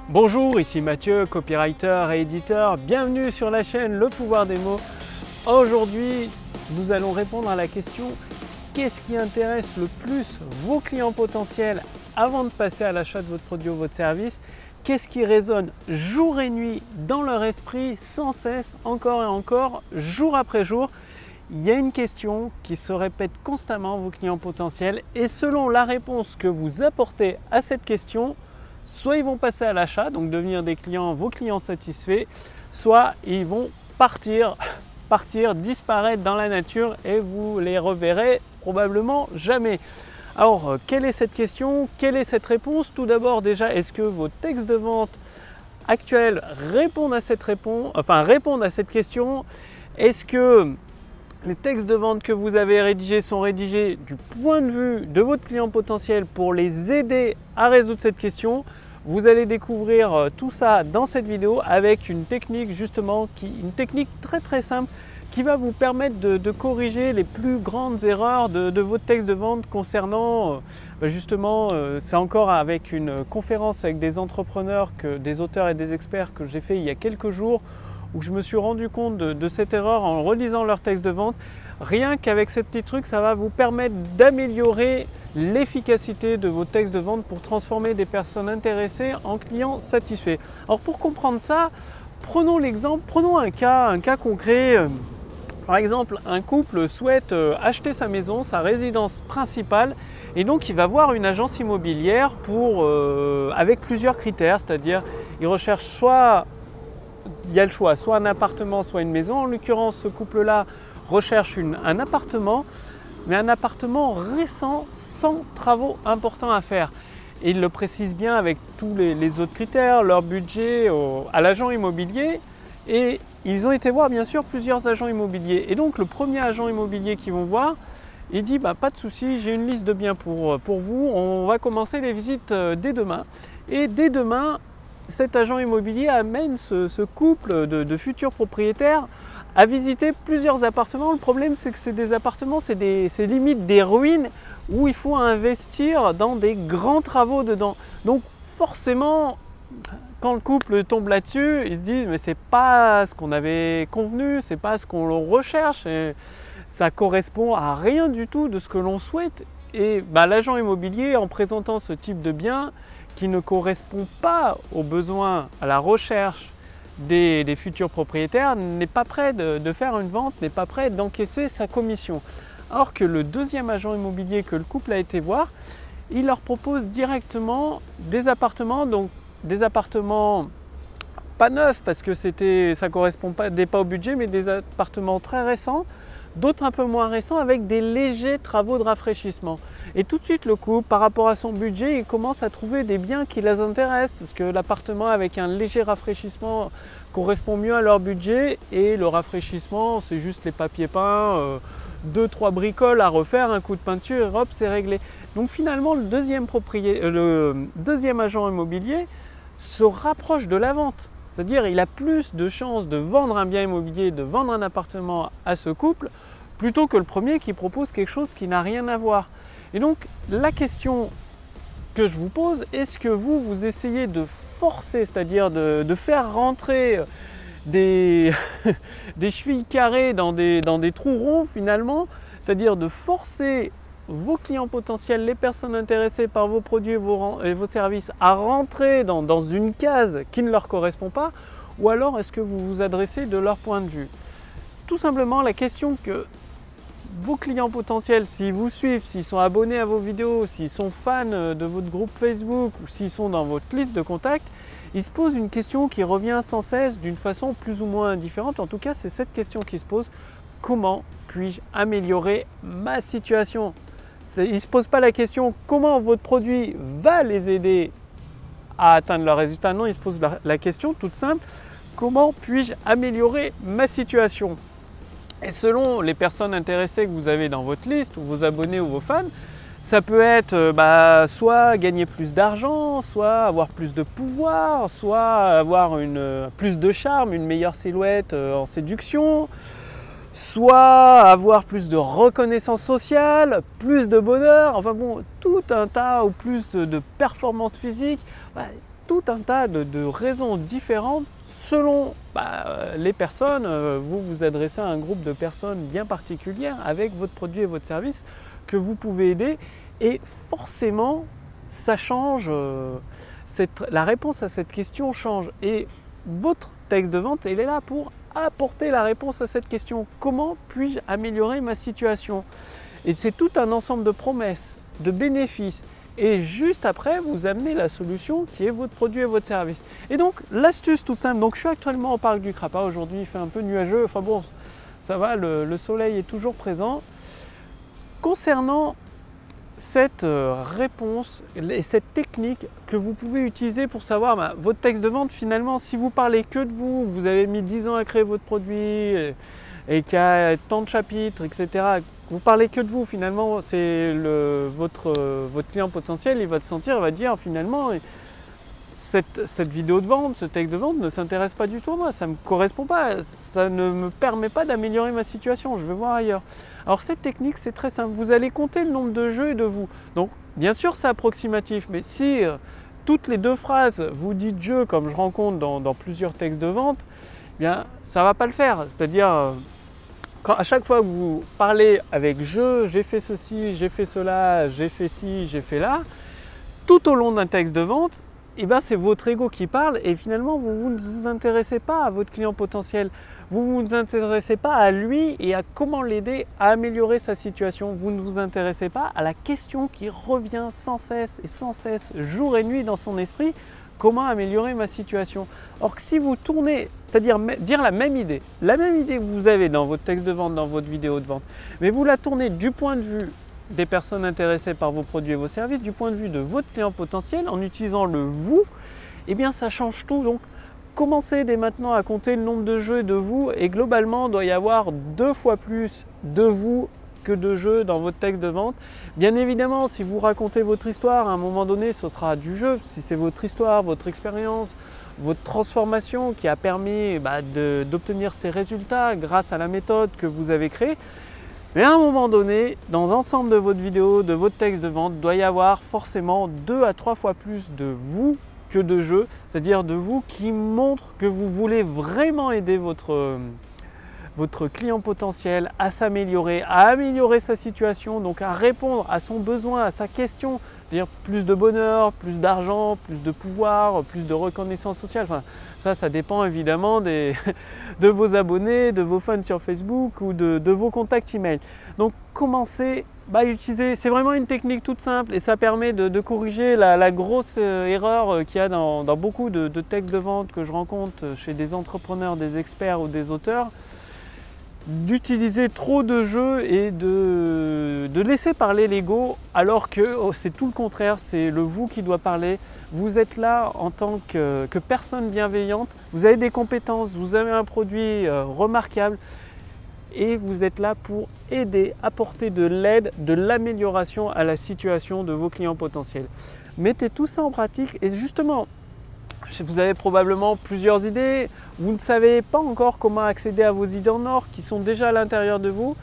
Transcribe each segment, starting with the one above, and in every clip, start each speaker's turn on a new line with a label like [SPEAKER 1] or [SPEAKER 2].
[SPEAKER 1] Bonjour, ici Mathieu, copywriter et éditeur. Bienvenue sur la chaîne Le Pouvoir des mots. Aujourd'hui, nous allons répondre à la question: qu'est-ce qui intéresse le plus vos clients potentiels avant de passer à l'achat de votre produit ou votre service? Qu'est-ce qui résonne jour et nuit dans leur esprit sans cesse, encore et encore, jour après jour? Il y a une question qui se répète constamment, vos clients potentiels, et selon la réponse que vous apportez à cette question, soit ils vont passer à l'achat, donc devenir des clients, vos clients satisfaits, soit ils vont partir, disparaître dans la nature et vous les reverrez probablement jamais. Alors, quelle est cette question? Quelle est cette réponse? Tout d'abord, déjà, est-ce que vos textes de vente actuels répondent à cette question? Est-ce que les textes de vente que vous avez rédigés sont rédigés du point de vue de votre client potentiel pour les aider à résoudre cette question? Vous allez découvrir tout ça dans cette vidéo avec une technique justement, une technique très simple qui va vous permettre de corriger les plus grandes erreurs de votre texte de vente concernant justement, c'est encore avec une conférence avec des entrepreneurs, des auteurs et des experts que j'ai fait il y a quelques jours, où je me suis rendu compte de cette erreur en relisant leur texte de vente. Rien qu'avec ces petits trucs, ça va vous permettre d'améliorer l'efficacité de vos textes de vente pour transformer des personnes intéressées en clients satisfaits. Alors pour comprendre ça, prenons l'exemple, prenons un cas concret. Par exemple, un couple souhaite acheter sa maison, sa résidence principale, et donc il va voir une agence immobilière avec plusieurs critères, c'est-à-dire il recherche il y a le choix, soit un appartement, soit une maison. En l'occurrence, ce couple-là recherche un appartement, mais un appartement récent, sans travaux importants à faire. Et il le précise bien avec tous les autres critères, leur budget à l'agent immobilier. Et ils ont été voir bien sûr plusieurs agents immobiliers. Et donc le premier agent immobilier qu'ils vont voir, il dit pas de souci, j'ai une liste de biens pour vous, on va commencer les visites dès demain. Et dès demain, cet agent immobilier amène ce couple de futurs propriétaires à visiter plusieurs appartements. Le problème, c'est que c'est des appartements, c'est limite des ruines où il faut investir dans des grands travaux dedans. Donc forcément, quand le couple tombe là-dessus, ils se disent mais c'est pas ce qu'on avait convenu, c'est pas ce qu'on recherche, et ça correspond à rien du tout de ce que l'on souhaite. Et l'agent immobilier, en présentant ce type de bien qui ne correspond pas aux besoins, à la recherche des futurs propriétaires, n'est pas prêt de faire une vente, n'est pas prêt d'encaisser sa commission. Or que le deuxième agent immobilier que le couple a été voir, il leur propose directement des appartements, donc des appartements pas neufs parce que ça ne correspond pas au budget, mais des appartements très récents, d'autres un peu moins récents avec des légers travaux de rafraîchissement. Et tout de suite, le couple, par rapport à son budget, il commence à trouver des biens qui les intéressent, parce que l'appartement avec un léger rafraîchissement correspond mieux à leur budget, et le rafraîchissement, c'est juste les papiers peints, 2-3 bricoles à refaire, un coup de peinture et hop, c'est réglé. Donc finalement, le deuxième agent immobilier se rapproche de la vente. C'est-à-dire il a plus de chances de vendre un bien immobilier, de vendre un appartement à ce couple, plutôt que le premier qui propose quelque chose qui n'a rien à voir. Et donc la question que je vous pose, est-ce que vous essayez de forcer, c'est-à-dire de faire rentrer des chevilles carrées dans des trous ronds finalement, c'est-à-dire de forcer vos clients potentiels, les personnes intéressées par vos produits et vos services à rentrer dans une case qui ne leur correspond pas, ou alors est-ce que vous vous adressez de leur point de vue? Tout simplement la question que vos clients potentiels, s'ils vous suivent, s'ils sont abonnés à vos vidéos, s'ils sont fans de votre groupe Facebook ou s'ils sont dans votre liste de contacts, ils se posent une question qui revient sans cesse d'une façon plus ou moins différente. En tout cas, c'est cette question qui se pose: comment puis-je améliorer ma situation? Ils ne se posent pas la question comment votre produit va les aider à atteindre leurs résultats. Non, ils se posent la question toute simple: comment puis-je améliorer ma situation? Et selon les personnes intéressées que vous avez dans votre liste, ou vos abonnés ou vos fans, ça peut être soit gagner plus d'argent, soit avoir plus de pouvoir, soit avoir plus de charme, une meilleure silhouette en séduction, soit avoir plus de reconnaissance sociale, plus de bonheur, enfin bon, tout un tas, ou plus de performance physique. tout un tas de raisons différentes selon les personnes. Vous vous adressez à un groupe de personnes bien particulières avec votre produit et votre service que vous pouvez aider, et forcément ça change, la réponse à cette question change, et votre texte de vente, il est là pour apporter la réponse à cette question. Comment puis-je améliorer ma situation? Et c'est tout un ensemble de promesses, de bénéfices, et juste après vous amenez la solution qui est votre produit et votre service. Et donc l'astuce toute simple, donc je suis actuellement au parc du Crapa, aujourd'hui il fait un peu nuageux, enfin bon, ça va, le soleil est toujours présent. Concernant cette réponse et cette technique que vous pouvez utiliser pour savoir votre texte de vente, finalement, si vous parlez que de vous, vous avez mis 10 ans à créer votre produit et qu'il y a tant de chapitres, etc., vous parlez que de vous, finalement, c'est votre client potentiel, il va te sentir, il va dire finalement, cette vidéo de vente, ce texte de vente ne s'intéresse pas du tout à moi, ça ne me correspond pas, ça ne me permet pas d'améliorer ma situation, je vais voir ailleurs. Alors cette technique, c'est très simple, vous allez compter le nombre de jeux et de vous. Donc bien sûr c'est approximatif, mais si toutes les 2 phrases vous dites jeu, comme je rencontre dans plusieurs textes de vente, eh bien ça ne va pas le faire. C'est-à-dire à chaque fois que vous parlez avec je, j'ai fait ceci, j'ai fait cela, j'ai fait ci, j'ai fait là, tout au long d'un texte de vente, eh bien, c'est votre ego qui parle, et finalement vous ne vous intéressez pas à votre client potentiel, vous ne vous intéressez pas à lui et à comment l'aider à améliorer sa situation, vous ne vous intéressez pas à la question qui revient sans cesse, jour et nuit dans son esprit: comment améliorer ma situation? Or que si vous tournez, c'est-à-dire dire la même idée que vous avez dans votre texte de vente, dans votre vidéo de vente, mais vous la tournez du point de vue des personnes intéressées par vos produits et vos services, du point de vue de votre client potentiel, en utilisant le vous, eh bien ça change tout. Donc commencez dès maintenant à compter le nombre de jeux de vous, et globalement il doit y avoir 2 fois plus de vous que de jeux dans votre texte de vente. Bien évidemment, si vous racontez votre histoire, à un moment donné ce sera du jeu, si c'est votre histoire, votre expérience, votre transformation qui a permis d'obtenir ces résultats grâce à la méthode que vous avez créée. Mais à un moment donné, dans l'ensemble de votre vidéo, de votre texte de vente, il doit y avoir forcément 2 à 3 fois plus de vous que de jeu, c'est-à-dire de vous qui montre que vous voulez vraiment aider votre client potentiel à s'améliorer, à améliorer sa situation, donc à répondre à son besoin, à sa question, c'est-à-dire plus de bonheur, plus d'argent, plus de pouvoir, plus de reconnaissance sociale. Enfin, ça dépend évidemment de vos abonnés, de vos fans sur Facebook ou de vos contacts email. Donc commencez à utiliser, c'est vraiment une technique toute simple, et ça permet de corriger la grosse erreur qu'il y a dans beaucoup de textes de vente que je rencontre chez des entrepreneurs, des experts ou des auteurs, d'utiliser trop de jeux et de laisser parler l'ego, alors que c'est tout le contraire, c'est le vous qui doit parler. Vous êtes là en tant que personne bienveillante, vous avez des compétences, vous avez un produit remarquable, et vous êtes là pour aider, apporter de l'aide, de l'amélioration à la situation de vos clients potentiels. Mettez tout ça en pratique, et justement, vous avez probablement plusieurs idées, vous ne savez pas encore comment accéder à vos idées en or qui sont déjà à l'intérieur de vous.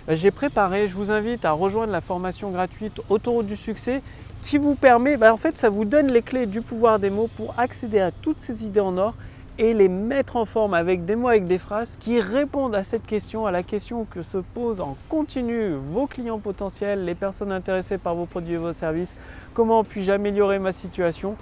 [SPEAKER 1] J'ai préparé, je vous invite à rejoindre la formation gratuite Autoroute du succès qui vous permet, en fait ça vous donne les clés du pouvoir des mots pour accéder à toutes ces idées en or et les mettre en forme avec des mots, avec des phrases qui répondent à cette question, à la question que se posent en continu vos clients potentiels, les personnes intéressées par vos produits et vos services. Comment puis-je améliorer ma situation?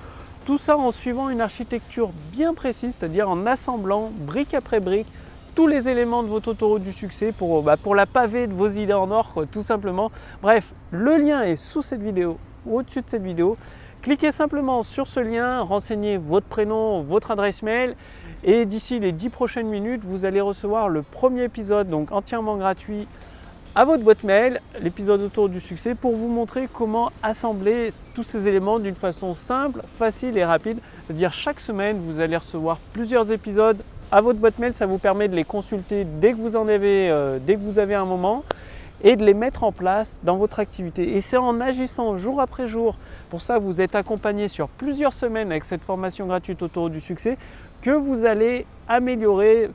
[SPEAKER 1] Tout ça en suivant une architecture bien précise, c'est-à-dire en assemblant brique après brique tous les éléments de votre autoroute du succès pour la paver de vos idées en or, tout simplement. Bref, le lien est sous cette vidéo ou au-dessus de cette vidéo. Cliquez simplement sur ce lien, renseignez votre prénom, votre adresse mail, et d'ici les 10 prochaines minutes, vous allez recevoir le premier épisode, donc entièrement gratuit, à votre boîte mail, l'épisode autour du succès, pour vous montrer comment assembler tous ces éléments d'une façon simple, facile et rapide. C'est-à-dire chaque semaine, vous allez recevoir plusieurs épisodes à votre boîte mail. Ça vous permet de les consulter dès que vous avez un moment, et de les mettre en place dans votre activité. Et c'est en agissant jour après jour, pour ça vous êtes accompagné sur plusieurs semaines avec cette formation gratuite autour du succès, que vous allez améliorer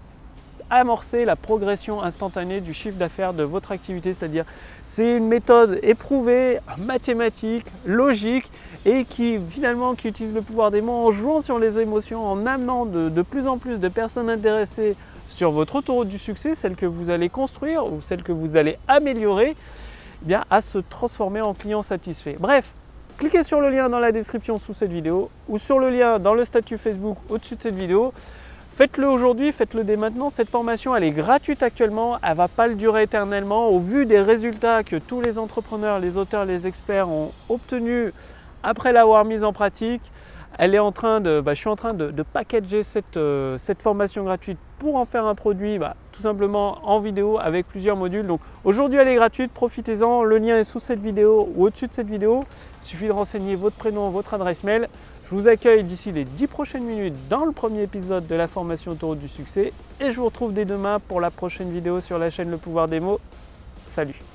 [SPEAKER 1] amorcer la progression instantanée du chiffre d'affaires de votre activité. C'est-à-dire, c'est une méthode éprouvée, mathématique, logique et qui finalement qui utilise le pouvoir des mots en jouant sur les émotions, en amenant de plus en plus de personnes intéressées sur votre autoroute du succès, celle que vous allez construire ou celle que vous allez améliorer, eh bien, à se transformer en client satisfait. Bref, cliquez sur le lien dans la description sous cette vidéo ou sur le lien dans le statut Facebook au-dessus de cette vidéo. Faites-le aujourd'hui, faites-le dès maintenant. Cette formation, elle est gratuite actuellement, elle ne va pas le durer éternellement. Au vu des résultats que tous les entrepreneurs, les auteurs, les experts ont obtenus après l'avoir mise en pratique, je suis en train de packager cette formation gratuite pour en faire un produit tout simplement en vidéo avec plusieurs modules. Donc aujourd'hui elle est gratuite, profitez-en, le lien est sous cette vidéo ou au-dessus de cette vidéo. Il suffit de renseigner votre prénom, votre adresse mail. Je vous accueille d'ici les 10 prochaines minutes dans le premier épisode de la formation Autoroute du succès et je vous retrouve dès demain pour la prochaine vidéo sur la chaîne Le Pouvoir des mots. Salut!